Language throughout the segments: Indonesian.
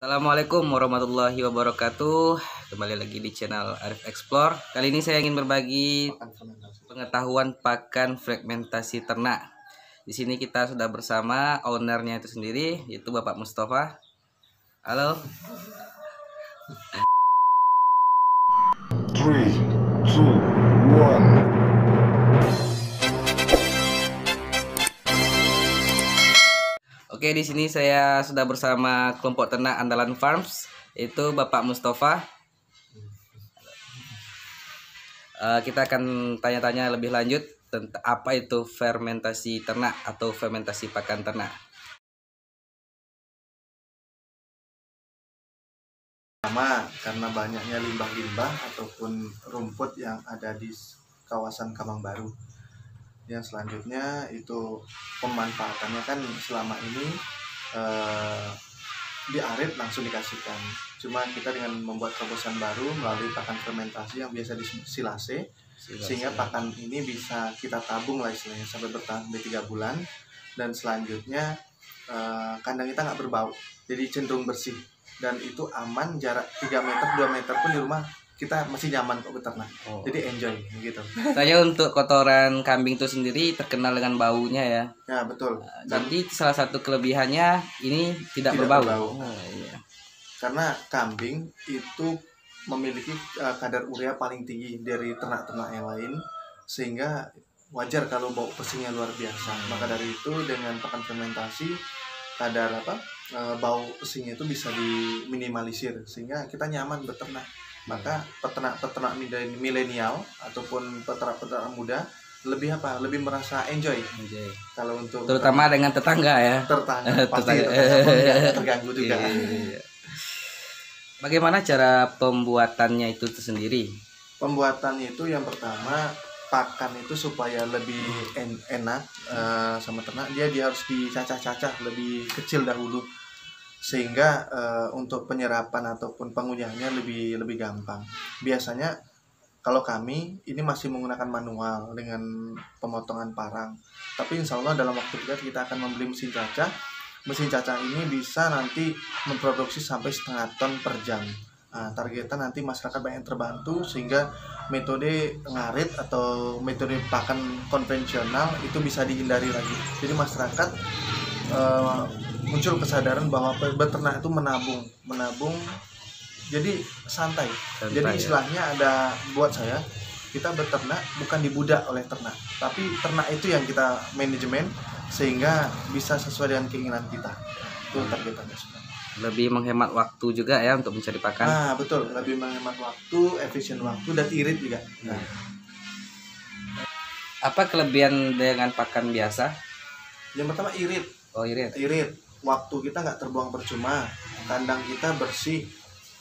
Assalamualaikum warahmatullahi wabarakatuh. Kembali lagi di channel Arif Explore. Kali ini saya ingin berbagi pengetahuan pakan fragmentasi ternak. Di sini kita sudah bersama ownernya itu sendiri, yaitu Bapak Mustafa. Halo. 3, 2, 1. Oke, di sini saya sudah bersama kelompok ternak Andalan Farms, yaitu Bapak Mustafa. Kita akan tanya-tanya lebih lanjut tentang apa itu fermentasi ternak atau fermentasi pakan ternak. Pertama, karena banyaknya limbah-limbah ataupun rumput yang ada di kawasan Kambang Baru. Yang selanjutnya itu pemanfaatannya kan selama ini diarit langsung dikasihkan. Cuma kita dengan membuat terobosan baru melalui pakan fermentasi yang biasa disebut silase, sehingga pakan ini bisa kita tabung lah istilahnya sampai bertahan sampai 3 bulan. Dan selanjutnya kandang kita nggak berbau, jadi cenderung bersih. Dan itu aman, jarak 3 meter, 2 meter pun di rumah kita masih nyaman kok beternak. Jadi enjoy gitu. Saya untuk kotoran kambing itu sendiri terkenal dengan baunya ya. Ya betul. Jadi salah satu kelebihannya ini tidak berbau. Iya. Karena kambing itu memiliki kadar urea paling tinggi dari ternak-ternak yang lain, sehingga wajar kalau bau pesingnya luar biasa. Maka dari itu dengan pakan fermentasi kadar bau pesingnya itu bisa diminimalisir sehingga kita nyaman beternak. Maka peternak-peternak milenial ataupun peternak-peternak muda lebih merasa enjoy. Kalau untuk Terutama dengan tetangga ya. Tetangga pasti tetangga terganggu juga. Bagaimana cara pembuatannya itu sendiri? Pembuatannya itu yang pertama, pakan itu supaya lebih enak sama ternak, dia harus dicacah-cacah lebih kecil dahulu, sehingga untuk penyerapan ataupun pengunyahannya lebih gampang. Biasanya kalau kami ini masih menggunakan manual dengan pemotongan parang, tapi insya Allah dalam waktu dekat kita akan membeli mesin cacah. Mesin cacah ini bisa nanti memproduksi sampai 0,5 ton per jam. Targetnya nanti masyarakat banyak terbantu, sehingga metode ngarit atau metode pakan konvensional itu bisa dihindari lagi. Jadi masyarakat muncul kesadaran bahwa beternak itu menabung, jadi santai. Jadi istilahnya ada, buat saya, kita beternak bukan dibudak oleh ternak, tapi ternak itu yang kita manajemen sehingga bisa sesuai dengan keinginan kita. Itu targetannya sebenarnya. Lebih menghemat waktu juga ya untuk mencari pakan. Betul, lebih menghemat waktu, efisien waktu, dan irit juga. Apa kelebihan dengan pakan biasa? Yang pertama irit. Irit. Waktu kita nggak terbuang percuma, kandang kita bersih.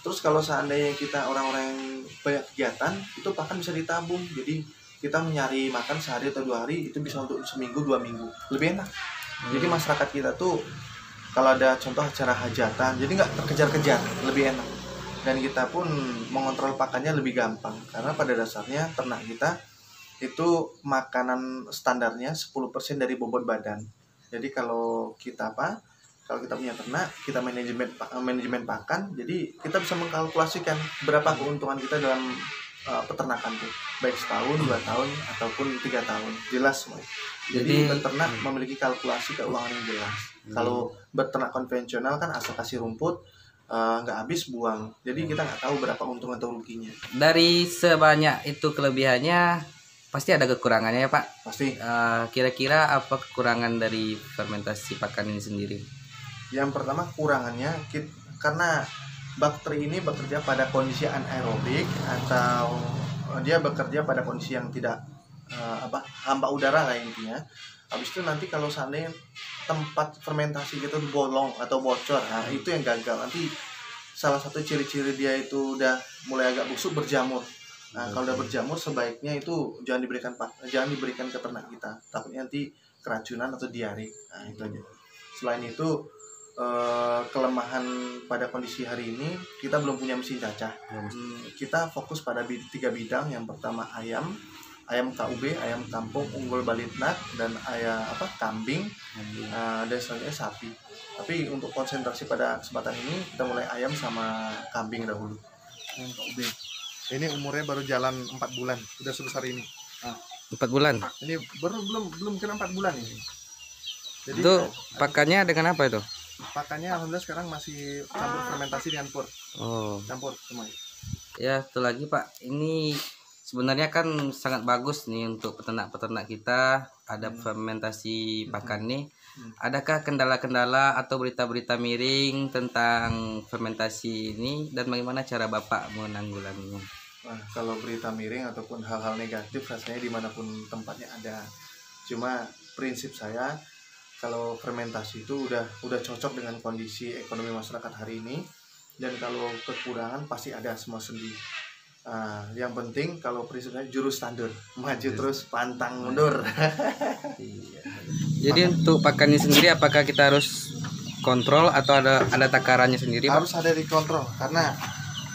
Terus kalau seandainya kita orang-orang yang banyak kegiatan, itu pakan bisa ditabung. Jadi kita menyari makan sehari atau 2 hari, itu bisa untuk seminggu 2 minggu, lebih enak. Jadi masyarakat kita tuh kalau ada contoh acara hajatan, jadi nggak terkejar-kejar, lebih enak. Dan kita pun mengontrol pakannya lebih gampang, karena pada dasarnya ternak kita itu makanan standarnya 10% dari bobot badan. Jadi kalau kita punya ternak, kita manajemen pakan, jadi kita bisa mengkalkulasikan berapa keuntungan kita dalam peternakan tuh, baik setahun, 2 tahun, ataupun 3 tahun, jelas semua. Jadi beternak memiliki kalkulasi keuangan yang jelas. Kalau beternak konvensional kan asal kasih rumput, nggak habis buang, jadi kita nggak tahu berapa untung atau ruginya. Dari sebanyak itu kelebihannya pasti ada kekurangannya ya Pak? Pasti. Kira-kira apa kekurangan dari fermentasi pakan ini sendiri? Yang pertama kurangannya, karena bakteri ini bekerja pada kondisi anaerobik, atau dia bekerja pada kondisi yang tidak hamba udara lah intinya. Habis itu nanti kalau seandainya tempat fermentasi kita bolong atau bocor, itu yang gagal. Nanti salah satu ciri-ciri dia itu udah mulai agak busuk, berjamur. Kalau udah berjamur sebaiknya itu jangan diberikan ke ternak kita, takutnya nanti keracunan atau diare. Itu aja. Selain itu kelemahan pada kondisi hari ini, kita belum punya mesin cacah. Kita fokus pada 3 bidang. Yang pertama ayam ayam KUB, ayam kampung unggul Balitnak, dan ayam kambing, dan selanjutnya sapi. Tapi untuk konsentrasi pada kesempatan ini kita mulai ayam sama kambing dahulu. Ayam KUB. Ini umurnya baru jalan 4 bulan, udah sebesar ini. 4 bulan. Ini belum kira 4 bulan ini. Jadi Itu pakannya dengan apa itu? pakannya alhamdulillah sekarang masih campur fermentasi dengan pur. Oh. Campur semua. Ya, satu lagi Pak, ini sebenarnya kan sangat bagus nih untuk peternak-peternak kita ada fermentasi pakan nih. Adakah kendala-kendala atau berita-berita miring tentang fermentasi ini dan bagaimana cara Bapak menanggulanginya? Nah, kalau berita miring ataupun hal-hal negatif rasanya dimanapun tempatnya ada. Cuma prinsip saya kalau fermentasi itu udah cocok dengan kondisi ekonomi masyarakat hari ini, dan kalau kekurangan pasti ada semua sendi. Yang penting kalau prinsipnya jurus standar, maju terus pantang mundur. Jadi untuk pakannya sendiri apakah kita harus kontrol atau ada takarannya sendiri Pak? Harus ada dikontrol karena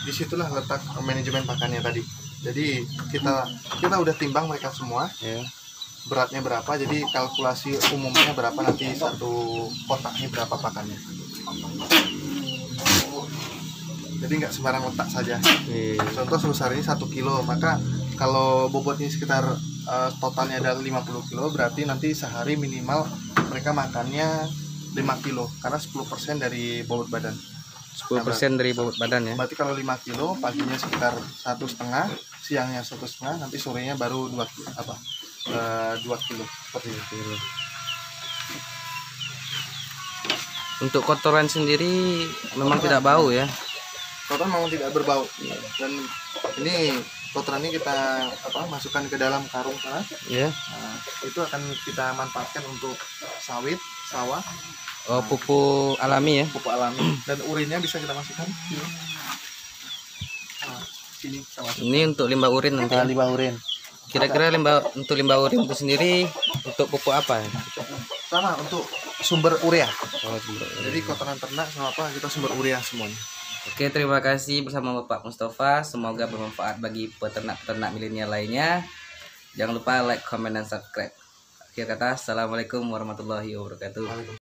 disitulah letak manajemen pakannya tadi. Jadi kita udah timbang mereka semua. Ya. Beratnya berapa, jadi kalkulasi umumnya berapa, nanti satu kotaknya berapa pakannya. Jadi nggak sembarang letak saja. Contoh sebesar ini 1 kilo, maka kalau bobotnya sekitar totalnya ada 50 kilo, berarti nanti sehari minimal mereka makannya 5 kilo karena 10% dari bobot badan. 10% dari bobot badan ya. Berarti kalau 5 kilo paginya sekitar 1,5, siangnya 1,5, nanti sorenya baru 2 kilo seperti itu. Untuk kotoran sendiri memang tidak bau ya. Kotoran memang tidak berbau. Dan ini kotoran ini kita masukkan ke dalam karung sana. Ya. Nah, itu akan kita manfaatkan untuk sawit, sawah. Oh, pupuk alami ya. Pupuk alami. Dan urinnya bisa kita masukkan. Nah, sini kita masukkan. Ini untuk limbah urin nanti. Limbah urin. Kira-kira limbah urin itu sendiri untuk pupuk apa ya? Sama untuk sumber urea. Oh, sumber urin. Jadi kotoran ternak sama apa kita sumber urea semuanya. Oke, terima kasih bersama Bapak Mustafa. Semoga bermanfaat bagi peternak-peternak milenial lainnya. Jangan lupa like, comment, dan subscribe. Akhir kata, assalamualaikum warahmatullahi wabarakatuh.